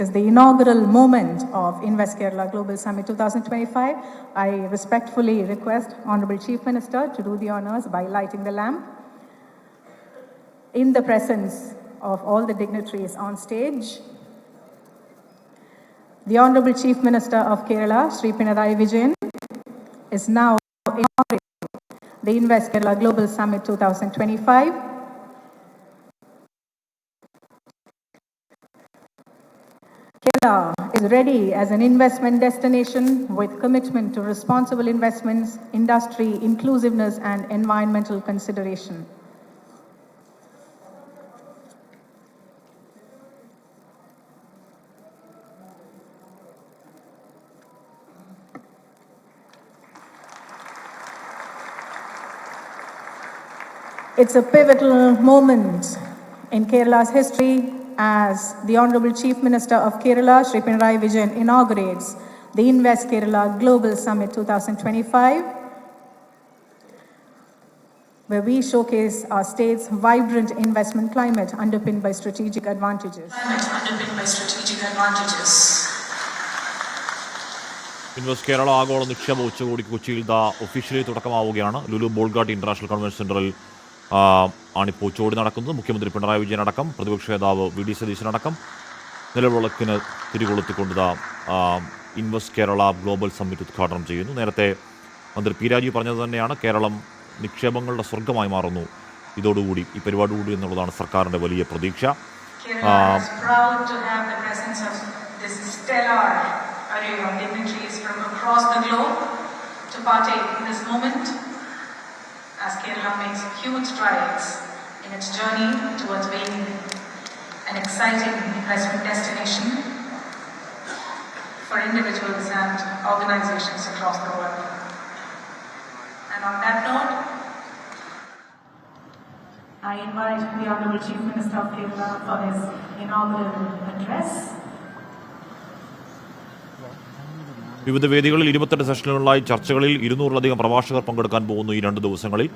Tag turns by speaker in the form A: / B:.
A: is the inaugural moment of Invest Kerala Global Summit 2025. I respectfully request Honorable Chief Minister to do the honors by lighting the lamp. In the presence of all the dignitaries on stage, the Honorable Chief Minister of Kerala, Sri Pinarayi Vijayan, is now inaugurating the Invest Kerala Global Summit 2025. Kerala is ready as an investment destination with commitment to responsible investments, industry inclusiveness, and environmental consideration. It's a pivotal moment in Kerala's history as the Honorable Chief Minister of Kerala, Sri Pinarayi Vijayan, inaugurates the Invest Kerala Global Summit 2025, where we showcase our state's vibrant investment climate underpinned by strategic advantages.
B: Invest Kerala ആഗോള നിക്ഷേപ ഉച്ചകോടിക്ക് കൊച്ചിയിൽ officially തുടക്കമാവുകയാണ്. Lulu Bolgatty international convention സെന്ററിൽ ആണിപ്പോൾ ഉച്ചകോടി നടക്കുന്നത്. മുഖ്യമന്ത്രി പിണറായി വിജയൻ അടക്കം പ്രതിപക്ഷ നേതാവ് വി ഡി സതീശനടക്കം നിലവിളക്കിന് തിരികൊളുത്തിക്കൊണ്ട് ഇൻവെസ്റ്റ് കേരള ഗ്ലോബൽ സമ്മിറ്റ് ഉദ്ഘാടനം ചെയ്യുന്നു. നേരത്തെ മന്ത്രി പി രാജീവ് പറഞ്ഞത് തന്നെയാണ്, കേരളം നിക്ഷേപങ്ങളുടെ സ്വർഗമായി മാറുന്നു ഇതോടുകൂടി, ഈ പരിപാടിയോടുകൂടി എന്നുള്ളതാണ് സർക്കാരിൻ്റെ വലിയ പ്രതീക്ഷ.
C: array of dignitaries from across the globe to partake in this moment as Kerala makes huge strides in its journey towards being an exciting investment destination for individuals and organizations across the world. And on that note, I invite the Honorable Chief Minister of Kerala for his inaugural address.
B: വിവിധ വേദികളിൽ 28 സെഷനുകളിലായി ചർച്ചകളിൽ 200-ലധികം പ്രഭാഷകർ പങ്കെടുക്കാൻ പോകുന്നു ഈ 2 ദിവസങ്ങളിൽ.